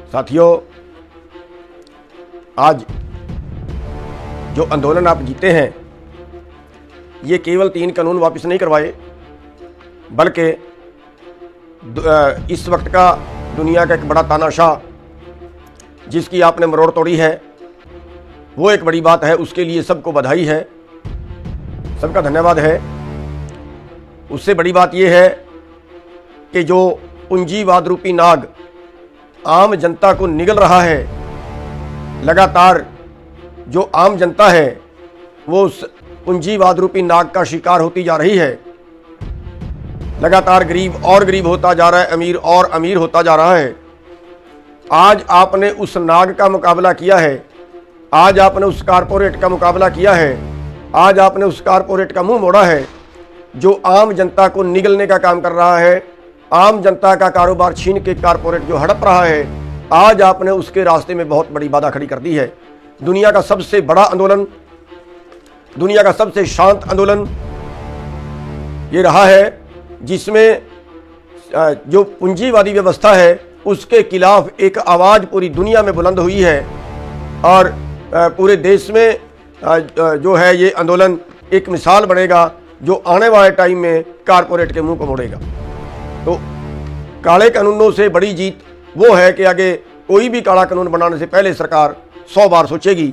साथियों, आज जो आंदोलन आप जीते हैं, ये केवल 3 कानून वापस नहीं करवाए, बल्कि इस वक्त का दुनिया का एक बड़ा तानाशाह जिसकी आपने मरोड़ तोड़ी है, वो एक बड़ी बात है। उसके लिए सबको बधाई है, सबका धन्यवाद है। उससे बड़ी बात ये है कि जो पूंजीवाद रूपी नाग आम जनता को निगल रहा है, लगातार जो आम जनता है वो उस पूंजीवाद रूपी नाग का शिकार होती जा रही है। लगातार गरीब और गरीब होता जा रहा है, अमीर और अमीर होता जा रहा है। आज आपने उस नाग का मुकाबला किया है, आज आपने उस कारपोरेट का मुकाबला किया है, आज आपने उस कारपोरेट का मुंह मोड़ा है जो आम जनता को निगलने का काम कर रहा है, आम जनता का कारोबार छीन के कारपोरेट जो हड़प रहा है। आज आपने उसके रास्ते में बहुत बड़ी बाधा खड़ी कर दी है। दुनिया का सबसे बड़ा आंदोलन, दुनिया का सबसे शांत आंदोलन ये रहा है, जिसमें जो पूंजीवादी व्यवस्था है उसके खिलाफ एक आवाज़ पूरी दुनिया में बुलंद हुई है। और पूरे देश में जो है ये आंदोलन एक मिसाल बनेगा जो आने वाले टाइम में कारपोरेट के मुंह को मोड़ेगा। तो काले कानूनों से बड़ी जीत वो है कि आगे कोई भी काला कानून बनाने से पहले सरकार 100 बार सोचेगी।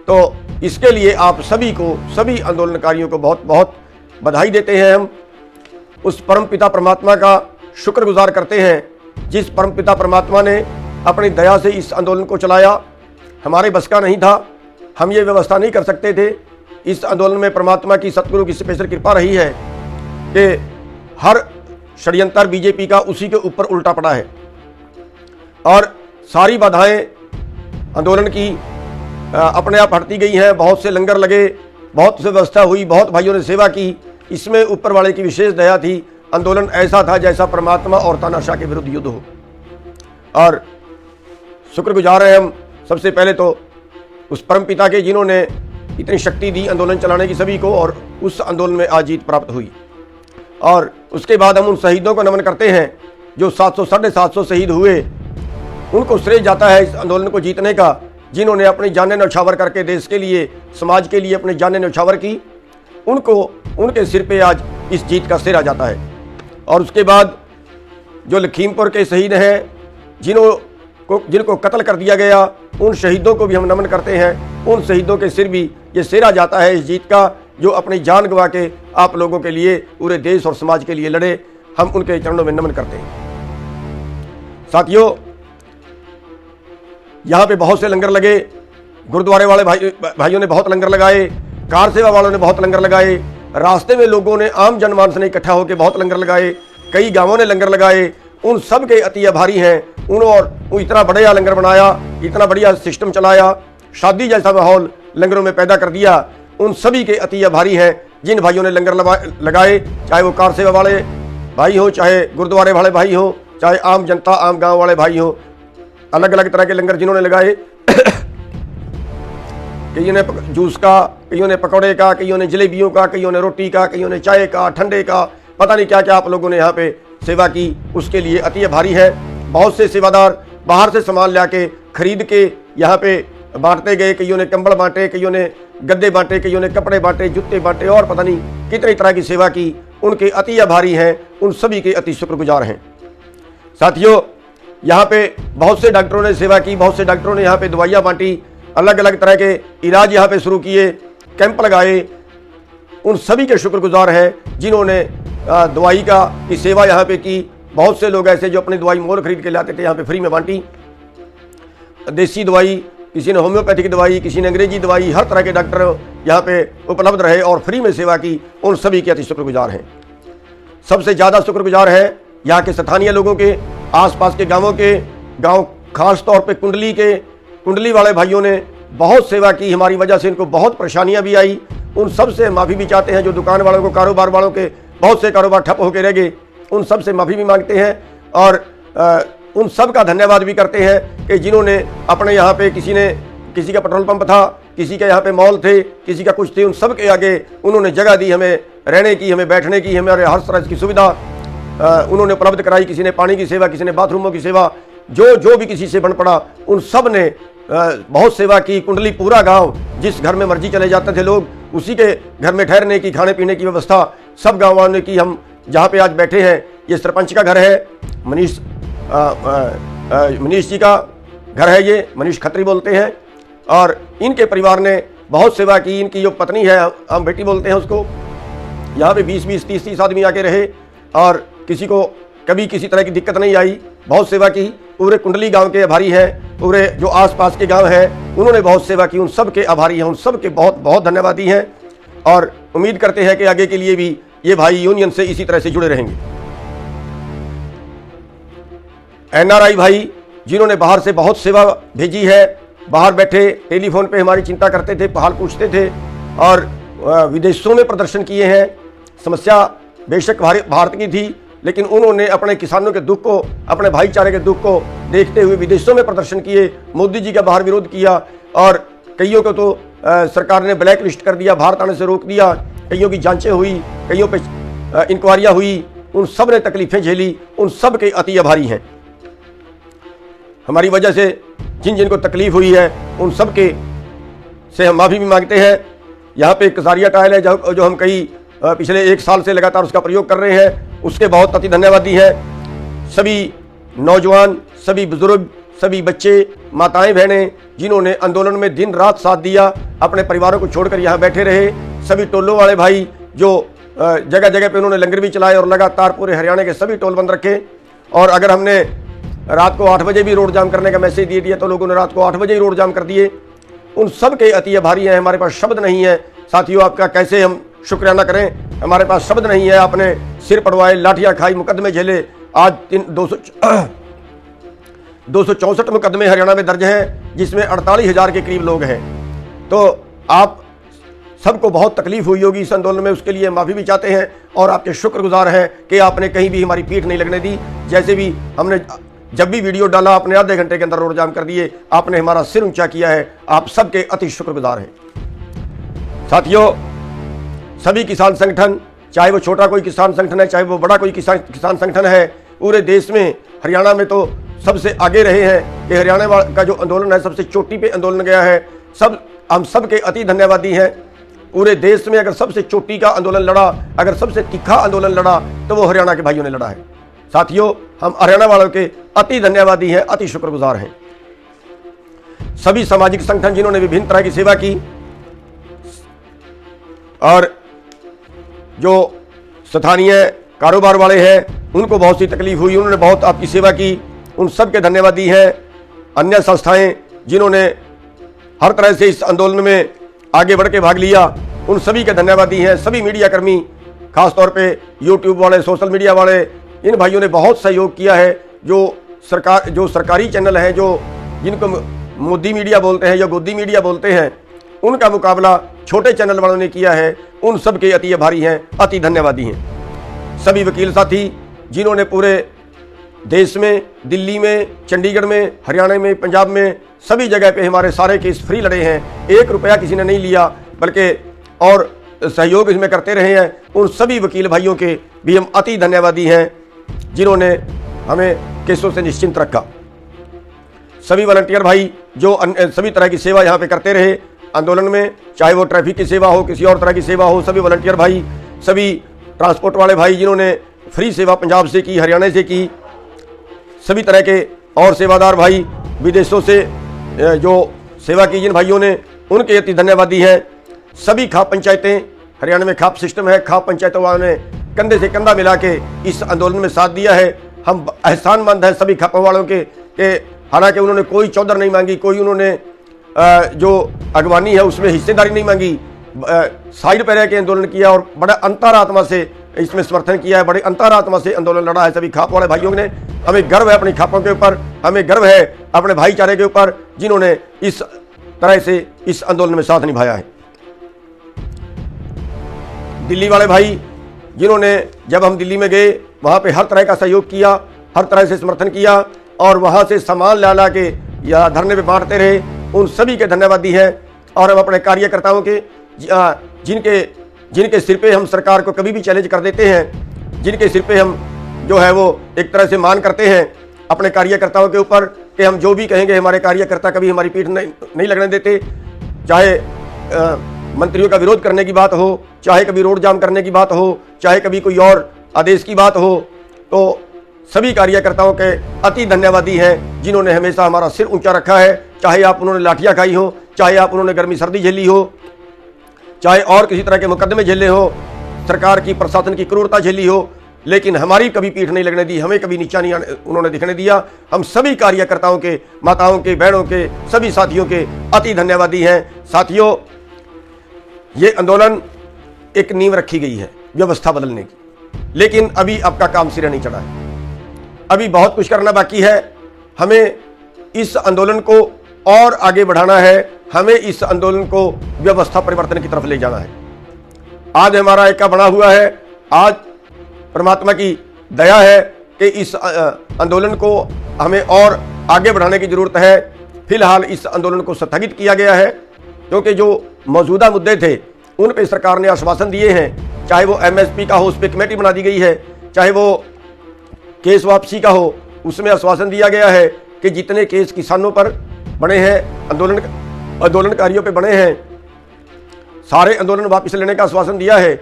तो इसके लिए आप सभी को, सभी आंदोलनकारियों को बहुत बहुत बधाई देते हैं। हम उस परमपिता परमात्मा का शुक्रगुजार करते हैं जिस परमपिता परमात्मा ने अपनी दया से इस आंदोलन को चलाया। हमारे बस का नहीं था, हम ये व्यवस्था नहीं कर सकते थे। इस आंदोलन में परमात्मा की, सतगुरु की स्पेशल कृपा रही है कि हर षड्यंत्र बीजेपी का उसी के ऊपर उल्टा पड़ा है और सारी बाधाएं आंदोलन की अपने आप हटती गई हैं। बहुत से लंगर लगे, बहुत से व्यवस्था हुई, बहुत भाइयों ने सेवा की। इसमें ऊपर वाले की विशेष दया थी। आंदोलन ऐसा था जैसा परमात्मा और तानाशाह के विरुद्ध युद्ध हो। और शुक्रगुजार हैं हम सबसे पहले तो उस परमपिता के जिन्होंने इतनी शक्ति दी आंदोलन चलाने की सभी को, और उस आंदोलन में आज जीत प्राप्त हुई। और उसके बाद हम उन शहीदों को नमन करते हैं जो 700 साढ़े 700 शहीद हुए। उनको श्रेय जाता है इस आंदोलन को जीतने का, जिन्होंने अपनी जानें न्यौछावर करके देश के लिए, समाज के लिए अपनी जानें न्यौछावर की। उनको, उनके सिर पे आज इस जीत का सिरा जाता है। और उसके बाद जो लखीमपुर के शहीद हैं, जिनको कत्ल कर दिया गया, उन शहीदों को भी हम नमन करते हैं। उन शहीदों के सिर भी ये सिरा जाता है इस जीत का, जो अपनी जान गंवा के आप लोगों के लिए, पूरे देश और समाज के लिए लड़े। हम उनके चरणों में नमन करते हैं। साथियों, यहाँ पे बहुत से लंगर लगे। गुरुद्वारे वाले भाइयों ने बहुत लंगर लगाए, कार सेवा वालों ने बहुत लंगर लगाए, रास्ते में लोगों ने, आम जनमानस ने इकट्ठा होकर बहुत लंगर लगाए, कई गांवों ने लंगर लगाए। उन सब के अति आभारी हैं। उन्होंने इतना बढ़िया लंगर बनाया, इतना बढ़िया सिस्टम चलाया, शादी जैसा माहौल लंगरों में पैदा कर दिया। उन सभी के अति आभारी हैं जिन भाइयों ने लंगर लगाए, चाहे वो कार सेवा वाले भाई हो, चाहे गुरुद्वारे वाले भाई हो, चाहे आम जनता, आम गांव वाले भाई हो। अलग अलग तरह के लंगर जिन्होंने लगाए, कईयों ने जूस का, कईयों ने पकौड़े का, कईयों ने जलेबियों का, कईयों ने रोटी का, कईयों ने चाय का, ठंडे का, पता नहीं क्या क्या आप लोगों ने यहाँ पे सेवा की। उसके लिए अति आभारी है। बहुत से सेवादार बाहर से सामान ला के खरीद के यहाँ पे बांटते गए। कईयों ने कंबल बांटे, कईयों ने गद्दे बांटे, कईयों ने कपड़े बांटे, जूते बांटे और पता नहीं कितनी तरह की सेवा की। उनके अति आभारी हैं, उन सभी के अति शुक्रगुजार हैं। साथियों, यहाँ पे बहुत से डॉक्टरों ने सेवा की, बहुत से डॉक्टरों ने यहाँ पे दवाइयाँ बांटी, अलग अलग तरह के इलाज यहाँ पे शुरू किए, कैंप लगाए। उन सभी के शुक्रगुजार हैं जिन्होंने दवाई की सेवा यहाँ पे की। बहुत से लोग ऐसे जो अपनी दवाई मोल खरीद के लाते थे, यहाँ पे फ्री में बांटी। देसी दवाई, किसी ने होम्योपैथिक दवाई, किसी ने अंग्रेजी दवाई, हर तरह के डॉक्टर यहाँ पे उपलब्ध रहे और फ्री में सेवा की। उन सभी के अति शुक्रगुजार हैं। सबसे ज़्यादा शुक्रगुजार है यहाँ के स्थानीय लोगों के, आसपास के गाँवों के, गाँव खास तौर पर कुंडली वाले भाइयों ने बहुत सेवा की। हमारी वजह से इनको बहुत परेशानियाँ भी आई। उन सब से माफ़ी भी चाहते हैं। जो दुकान वालों को, कारोबार वालों के बहुत से कारोबार ठप होकर रह गए, उन सब से माफ़ी भी मांगते हैं। और उन सब का धन्यवाद भी करते हैं कि जिन्होंने अपने यहाँ पे, किसी का पेट्रोल पंप था, किसी के यहाँ पे मॉल थे, किसी का कुछ थे, उन सब के आगे उन्होंने जगह दी, हमें रहने की, हमें बैठने की, हमें हर तरह की सुविधा उन्होंने उपलब्ध कराई। किसी ने पानी की सेवा, किसी ने बाथरूमों की सेवा, जो जो भी किसी से बन पड़ा उन सब ने बहुत सेवा की। कुंडली पूरा गांव, जिस घर में मर्जी चले जाते थे लोग, उसी के घर में ठहरने की, खाने पीने की व्यवस्था सब गाँव वालों ने की। हम जहाँ पे आज बैठे हैं, ये सरपंच का घर है, मनीष जी का घर है, ये मनीष खत्री बोलते हैं। और इनके परिवार ने बहुत सेवा की। इनकी जो पत्नी है, हम बेटी बोलते हैं उसको, यहाँ पे 20-20, 30-30 आदमी आके रहे और किसी को कभी किसी तरह की दिक्कत नहीं आई। बहुत सेवा की। पूरे कुंडली गांव के आभारी हैं, पूरे जो आसपास के गांव हैं उन्होंने बहुत सेवा की। उन सब के आभारी हैं, उन सब के बहुत बहुत धन्यवादी हैं। और उम्मीद करते हैं कि आगे के लिए भी ये भाई यूनियन से इसी तरह से जुड़े रहेंगे। NRI भाई जिन्होंने बाहर से बहुत सेवा भेजी है, बाहर बैठे टेलीफोन पे हमारी चिंता करते थे, हाल पूछते थे और विदेशों में प्रदर्शन किए हैं। समस्या बेशक भारत की थी, लेकिन उन्होंने अपने किसानों के दुख को, अपने भाईचारे के दुख को देखते हुए विदेशों में प्रदर्शन किए, मोदी जी का बाहर विरोध किया और कईयों को तो सरकार ने ब्लैक लिस्ट कर दिया, भारत आने से रोक दिया। कईयों की जांचें हुई, कईयों पे इंक्वायरियाँ हुई, उन सब ने तकलीफें झेली। उन सब के अति आभारी हैं। हमारी वजह से जिन जिनको तकलीफ हुई है उन सब के से हम माफ़ी भी मांगते हैं। यहाँ पे कसारिया टाइल है जो हम पिछले 1 साल से लगातार उसका प्रयोग कर रहे हैं, उसके बहुत अति धन्यवादी हैं। सभी नौजवान, सभी बुजुर्ग, सभी बच्चे, माताएं, बहनें जिन्होंने आंदोलन में दिन रात साथ दिया, अपने परिवारों को छोड़कर यहाँ बैठे रहे। सभी टोलों वाले भाई जो जगह जगह पे उन्होंने लंगर भी चलाए और लगातार पूरे हरियाणा के सभी टोल बंद रखे। और अगर हमने रात को 8 बजे भी रोड जाम करने का मैसेज दे दिया तो लोगों ने रात को 8 बजे ही रोड जाम कर दिए। उन सब के अति आभारी हैं। हमारे पास शब्द नहीं है साथियों, आपका कैसे हम शुक्रियाना करें। हमारे पास शब्द नहीं है। आपने सिर पड़वाए, लाठियाँ खाई, मुकदमे झेले। आज 264 मुकदमे हरियाणा में दर्ज हैं, जिसमें 48,000 के करीब लोग हैं। तो आप सबको बहुत तकलीफ हुई होगी इस आंदोलन में, उसके लिए माफ़ी भी चाहते हैं और आपके शुक्रगुजार हैं कि आपने कहीं भी हमारी पीठ नहीं लगने दी। जैसे भी हमने जब भी वीडियो डाला, आपने आधे घंटे के अंदर रोड जाम कर दिए, आपने हमारा सिर ऊंचा किया है। आप सबके अति शुक्रगुजार हैं। साथियों, सभी किसान संगठन, चाहे वो छोटा कोई किसान संगठन है, चाहे वो बड़ा कोई किसान संगठन है, पूरे देश में, हरियाणा में तो सबसे आगे रहे हैं कि हरियाणा का जो आंदोलन है सबसे चोटी पे आंदोलन गया है। हम सब के अति धन्यवादी हैं। पूरे देश में अगर सबसे चोटी का आंदोलन लड़ा, अगर सबसे तीखा आंदोलन लड़ा, तो वो हरियाणा के भाइयों ने लड़ा है। साथियों, हम हरियाणा वालों के अति धन्यवादी हैं, अति शुक्रगुजार हैं। सभी सामाजिक संगठन जिन्होंने विभिन्न तरह की सेवा की और जो स्थानीय कारोबार वाले हैं उनको बहुत सी तकलीफ हुई, उन्होंने बहुत आपकी सेवा की, उन सब के धन्यवादी हैं। अन्य संस्थाएं जिन्होंने हर तरह से इस आंदोलन में आगे बढ़ के भाग लिया, उन सभी के धन्यवादी हैं। सभी मीडिया कर्मी, खासतौर पे यूट्यूब वाले, सोशल मीडिया वाले, इन भाइयों ने बहुत सहयोग किया है। जो सरकारी चैनल हैं, जिनको मोदी मीडिया बोलते हैं या गोदी मीडिया बोलते हैं, उनका मुकाबला छोटे चैनल वालों ने किया है। उन सब के अति आभारी हैं, अति धन्यवादी हैं। सभी वकील साथी जिन्होंने पूरे देश में, दिल्ली में, चंडीगढ़ में, हरियाणा में, पंजाब में, सभी जगह पे हमारे सारे केस फ्री लड़े हैं। 1 रुपया किसी ने नहीं लिया, बल्कि और सहयोग इसमें करते रहे हैं। उन सभी वकील भाइयों के भी हम अति धन्यवादी हैं, जिन्होंने हमें केसों से निश्चिंत रखा। सभी वॉलंटियर भाई जो सभी तरह की सेवा यहाँ पे करते रहे आंदोलन में, चाहे वो ट्रैफिक की सेवा हो, किसी और तरह की सेवा हो, सभी वॉलंटियर भाई, सभी ट्रांसपोर्ट वाले भाई जिन्होंने फ्री सेवा पंजाब से की, हरियाणा से की, सभी तरह के और सेवादार भाई विदेशों से जो सेवा की जिन भाइयों ने, उनके अति धन्यवादी हैं। सभी खाप पंचायतें, हरियाणा में खाप सिस्टम है, खाप पंचायतों वालों ने कंधे से कंधा मिला के इस आंदोलन में साथ दिया है। हम एहसानमंद हैं सभी खापों वालों के हालांकि उन्होंने कोई चौधर नहीं मांगी, कोई उन्होंने जो अगवानी है उसमें हिस्सेदारी नहीं मांगी, साइड पर रह के आंदोलन किया और बड़ा अंतरात्मा से इसमें समर्थन किया है, बड़े अंतरात्मा से आंदोलन लड़ा है सभी खाप वाले भाइयों ने। हमें गर्व है अपनी खापों के ऊपर, हमें गर्व है अपने भाईचारे के ऊपर, जिन्होंने इस तरह से इस आंदोलन में साथ निभाया है। दिल्ली वाले भाई जिन्होंने, जब हम दिल्ली में गए, वहाँ पे हर तरह का सहयोग किया, हर तरह से समर्थन किया और वहाँ से सामान ला के या धरने पे बांटते रहे, उन सभी के धन्यवादी हैं। और हम अपने कार्यकर्ताओं के जिनके सिर पे हम सरकार को कभी भी चैलेंज कर देते हैं, जिनके सिर पे हम जो है वो एक तरह से मान करते हैं, अपने कार्यकर्ताओं के ऊपर कि हम जो भी कहेंगे हमारे कार्यकर्ता कभी हमारी पीठ नहीं लगने देते। चाहे मंत्रियों का विरोध करने की बात हो, चाहे कभी रोड जाम करने की बात हो, चाहे कभी कोई और आदेश की बात हो, तो सभी कार्यकर्ताओं के अति धन्यवादी हैं जिन्होंने हमेशा हमारा सिर ऊंचा रखा है। चाहे आप उन्होंने लाठियाँ खाई हो, चाहे आप उन्होंने गर्मी सर्दी झेली हो, चाहे और किसी तरह के मुकदमे झेले हो, सरकार की प्रशासन की क्रूरता झेली हो, लेकिन हमारी कभी पीठ नहीं लगने दी, हमें कभी नीचा नहीं उन्होंने दिखने दिया। हम सभी कार्यकर्ताओं के, माताओं के, बहनों के, सभी साथियों के अति धन्यवादी हैं। साथियों, ये आंदोलन एक नींव रखी गई है व्यवस्था बदलने की, लेकिन अभी आपका काम सिरे नहीं चढ़ा है, अभी बहुत कुछ करना बाकी है। हमें इस आंदोलन को और आगे बढ़ाना है, हमें इस आंदोलन को व्यवस्था परिवर्तन की तरफ ले जाना है। आज हमारा एका बना हुआ है, आज परमात्मा की दया है कि इस आंदोलन को हमें और आगे बढ़ाने की जरूरत है। फिलहाल इस आंदोलन को स्थगित किया गया है क्योंकि जो मौजूदा मुद्दे थे उन पर सरकार ने आश्वासन दिए हैं, चाहे वो एमएसपी का हो उस पर कमेटी बना दी गई है, चाहे वो केस वापसी का हो उसमें आश्वासन दिया गया है कि जितने केस किसानों पर बने हैं, आंदोलनकारियों पे बने हैं, सारे आंदोलन वापस लेने का आश्वासन दिया है।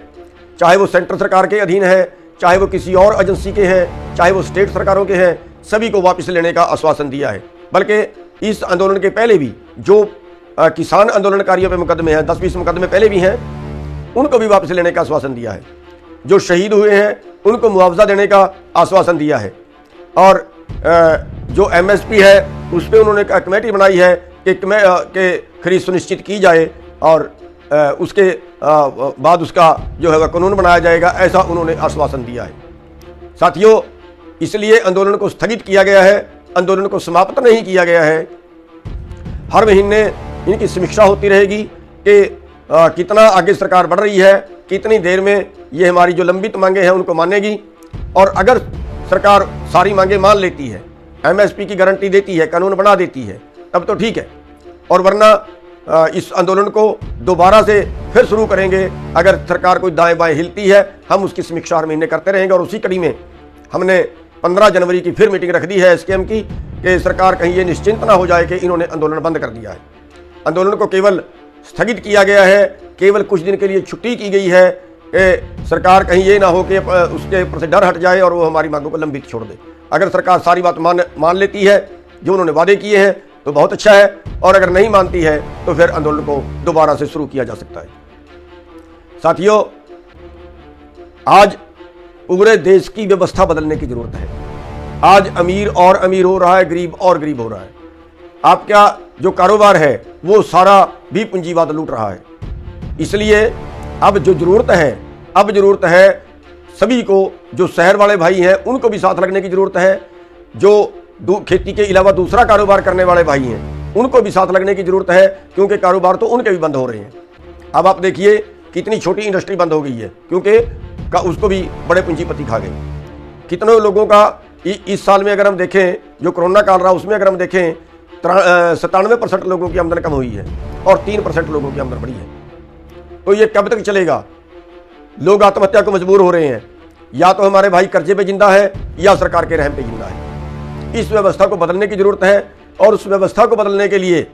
चाहे वो सेंट्रल सरकार के अधीन है, चाहे वो किसी और एजेंसी के हैं, चाहे वो स्टेट सरकारों के हैं, सभी को वापस लेने का आश्वासन दिया है। बल्कि इस आंदोलन के पहले भी जो किसान आंदोलनकारियों पे मुकदमे हैं, 10-20 मुकदमे पहले भी हैं, उनको भी वापस लेने का आश्वासन दिया है। जो शहीद हुए हैं उनको मुआवजा देने का आश्वासन दिया है। और जो एमएसपी है उस पर उन्होंने कमेटी बनाई है कि खरीद सुनिश्चित की जाए और उसके बाद उसका जो है वह कानून बनाया जाएगा, ऐसा उन्होंने आश्वासन दिया है। साथियों, इसलिए आंदोलन को स्थगित किया गया है, आंदोलन को समाप्त नहीं किया गया है। हर महीने इनकी समीक्षा होती रहेगी कि कितना आगे सरकार बढ़ रही है, कितनी देर में ये हमारी जो लंबित मांगे हैं उनको मानेगी। और अगर सरकार सारी मांगे मान लेती है, एमएसपी की गारंटी देती है, कानून बना देती है, तब तो ठीक है, और वरना इस आंदोलन को दोबारा से फिर शुरू करेंगे। अगर सरकार कोई दाएं बाएं हिलती है, हम उसकी समीक्षा हर महीने करते रहेंगे। और उसी कड़ी में हमने 15 जनवरी की फिर मीटिंग रख दी है एसकेएम की कि सरकार कहीं ये निश्चिंत ना हो जाए कि इन्होंने आंदोलन बंद कर दिया है। आंदोलन को केवल स्थगित किया गया है, केवल कुछ दिन के लिए छुट्टी की गई है कि सरकार कहीं ये ना हो कि उसके ऊपर से डर हट जाए और वो हमारी मांगों को लंबित छोड़ दे। अगर सरकार सारी बात मान लेती है, जो उन्होंने वादे किए हैं, तो बहुत अच्छा है, और अगर नहीं मानती है तो फिर आंदोलन को दोबारा से शुरू किया जा सकता है। साथियों, आज पूरे देश की व्यवस्था बदलने की जरूरत है। आज अमीर और अमीर हो रहा है, गरीब और गरीब हो रहा है। आपका जो कारोबार है वो सारा भी पूंजीवाद लूट रहा है। इसलिए अब जो जरूरत है सभी को, जो शहर वाले भाई हैं उनको भी साथ लगने की जरूरत है, जो खेती के अलावा दूसरा कारोबार करने वाले भाई हैं उनको भी साथ लगने की जरूरत है, क्योंकि कारोबार तो उनके भी बंद हो रहे हैं। अब आप देखिए कितनी छोटी इंडस्ट्री बंद हो गई है क्योंकि उसको भी बड़े पूंजीपति खा गए। कितने लोगों का इस साल में अगर हम देखें, जो कोरोना काल रहा उसमें अगर हम देखें, 97% लोगों की आमदन कम हुई है और 3% लोगों की आमदन बढ़ी है। तो ये कब तक चलेगा? लोग आत्महत्या को मजबूर हो रहे हैं। या तो हमारे भाई कर्जे पे जिंदा है या सरकार के रहम पे जिंदा है। इस व्यवस्था को बदलने की जरूरत है, और उस व्यवस्था को बदलने के लिए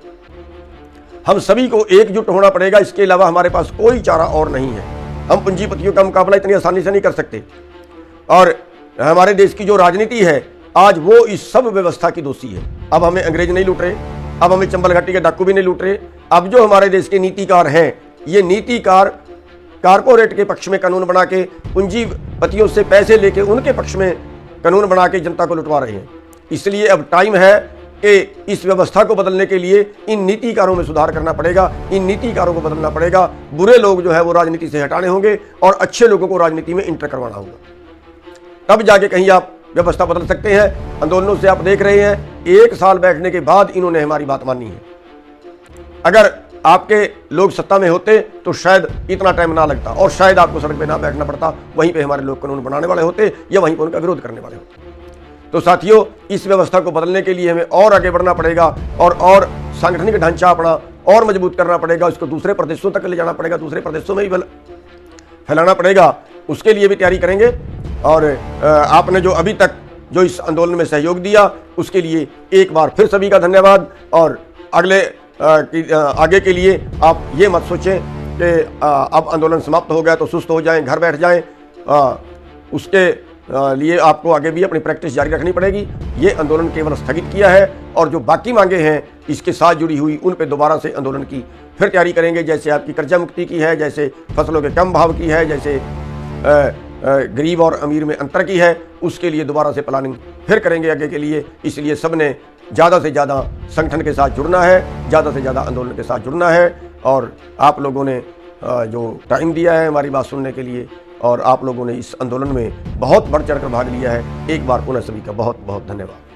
हम सभी को एकजुट होना पड़ेगा। इसके अलावा हमारे पास कोई चारा और नहीं है। हम पूंजीपतियों का मुकाबला इतनी आसानी से नहीं कर सकते, और हमारे देश की जो राजनीति है आज वो इस सब व्यवस्था की दोषी है। अब हमें अंग्रेज नहीं लूट रहे, अब हमें चंबल घाटी के डाकू भी नहीं लूट रहे। अब जो हमारे देश के नीतिकार हैं, ये नीतिकार कारपोरेट के पक्ष में कानून बना के, पूंजीपतियों से पैसे लेके उनके पक्ष में कानून बना के जनता को लुटवा रहे हैं। इसलिए अब टाइम है कि इस व्यवस्था को बदलने के लिए इन नीतिकारों में सुधार करना पड़ेगा, इन नीतिकारों को बदलना पड़ेगा। बुरे लोग जो है वो राजनीति से हटाने होंगे और अच्छे लोगों को राजनीति में इंटर करवाना होगा, तब जाके कहीं आप व्यवस्था बदल सकते हैं। आंदोलनों से आप देख रहे हैं 1 साल बैठने के बाद इन्होंने हमारी बात मानी है। अगर आपके लोग सत्ता में होते तो शायद इतना टाइम ना लगता और शायद आपको सड़क पे ना बैठना पड़ता, वहीं पे हमारे लोग कानून बनाने वाले होते या वहीं पर उनका विरोध करने वाले होते। तो साथियों, इस व्यवस्था को बदलने के लिए हमें और आगे बढ़ना पड़ेगा और सांगठनिक ढांचा अपना और मजबूत करना पड़ेगा। इसको दूसरे प्रदेशों तक ले जाना पड़ेगा, दूसरे प्रदेशों में भी फैलाना पड़ेगा। उसके लिए भी तैयारी करेंगे। और आपने जो अभी तक जो इस आंदोलन में सहयोग दिया उसके लिए एक बार फिर सभी का धन्यवाद। और आगे के लिए आप ये मत सोचें कि अब आंदोलन समाप्त हो गया तो सुस्त हो जाएं, घर बैठ जाएं। उसके लिए आपको आगे भी अपनी प्रैक्टिस जारी रखनी पड़ेगी। ये आंदोलन केवल स्थगित किया है और जो बाकी मांगे हैं इसके साथ जुड़ी हुई उन पे दोबारा से आंदोलन की फिर तैयारी करेंगे। जैसे आपकी कर्जा मुक्ति की है, जैसे फसलों के कम भाव की है, जैसे गरीब और अमीर में अंतर की है, उसके लिए दोबारा से प्लानिंग फिर करेंगे आगे के लिए। इसलिए सब ने ज़्यादा से ज़्यादा संगठन के साथ जुड़ना है, ज़्यादा से ज़्यादा आंदोलन के साथ जुड़ना है। और आप लोगों ने जो टाइम दिया है हमारी बात सुनने के लिए और आप लोगों ने इस आंदोलन में बहुत बढ़ चढ़ कर भाग लिया है, एक बार पुनः सभी का बहुत बहुत धन्यवाद।